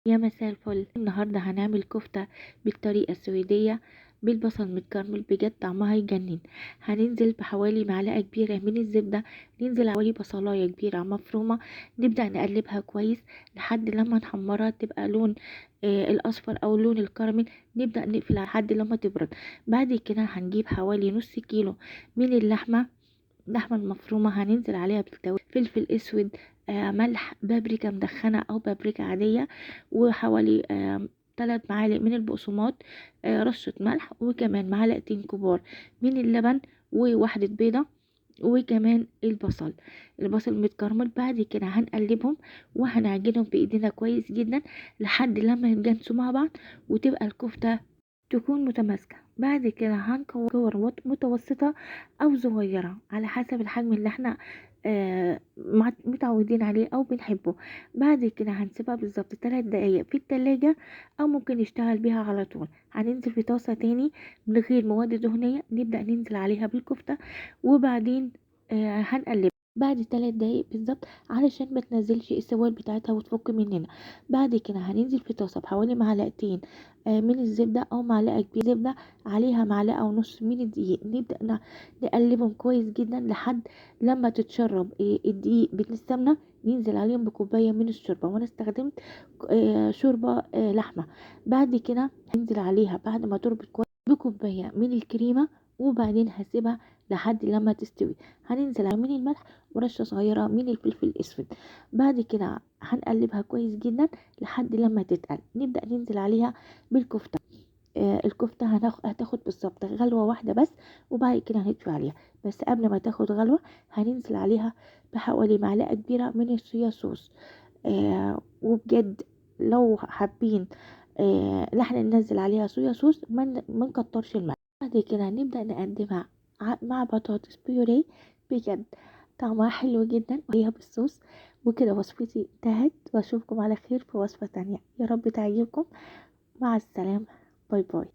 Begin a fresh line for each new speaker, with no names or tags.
يا مساء الفل. النهارده هنعمل كفتة بالطريقة السويدية بالبصل متكرمل، بجد طعمها يجنن. هننزل بحوالي معلقة كبيرة من الزبدة، ننزل حوالي بصلاية كبيرة مفرومة، نبدأ نقلبها كويس لحد لما نحمرها تبقى لون الأصفر أو لون الكراميل. نبدأ نقفلها لحد لما تبرد. بعد كده هنجيب حوالي نص كيلو من اللحمة المفرومة، هننزل عليها بالتوابل فلفل اسود، ملح، بابريكا مدخنة او بابريكا عادية، وحوالي 3 معالق من البقسماط، رشة ملح، وكمان معلقتين كبار من اللبن، وواحدة بيضة، وكمان البصل متكرمل. بعد كده هنقلبهم وهنعجنهم بايدينا كويس جدا لحد لما يتجانسوا مع بعض وتبقى الكفتة تكون متماسكة. بعد كده هنكور متوسطة أو صغيرة على حسب الحجم اللي احنا متعودين عليه أو بنحبه. بعد كده هنسيبها بالظبط 3 دقايق في التلاجة، أو ممكن نشتغل بيها على طول. هننزل في طاسة تاني من غير مواد دهنية، نبدأ ننزل عليها بالكفتة، وبعدين هنقلب بعد 3 دقايق بالظبط علشان ما تنزلش السوائل بتاعتها وتفك مننا. بعد كده هننزل في طاسة بحوالي معلقتين من الزبدة أو معلقة كبيرة زبدة، عليها معلقة ونص من الدقيق. نبدأ نقلبهم كويس جدا لحد لما تتشرب الدقيق بالسمنة. ننزل عليهم بكوباية من الشوربة، وأنا استخدمت شوربة لحمة. بعد كده هنزل عليها بعد ما تربط كويس بكوباية من الكريمة، وبعدين هسيبها لحد لما تستوي. هننزل على من الملح ورشة صغيرة من الفلفل الأسود. بعد كده هنقلبها كويس جدا لحد لما تتقل. نبدأ ننزل عليها بالكفتة. الكفتة هتاخد بالظبط غلوة واحدة بس، وبعد كده هنطفي عليها. بس قبل ما تاخد غلوة هننزل عليها بحوالي معلقة كبيرة من الصويا صوص. وبجد لو حابين ان احنا ننزل عليها صويا صوص ما نكترش الملح. بعد كده نبدأ نقدمها مع بطاطس بيوري، بجد طعمها حلو جدا وهي بالصوص. وكده وصفتي انتهت، واشوفكم على خير في وصفة تانية، يا رب تعجبكم. مع السلامة، باي باي.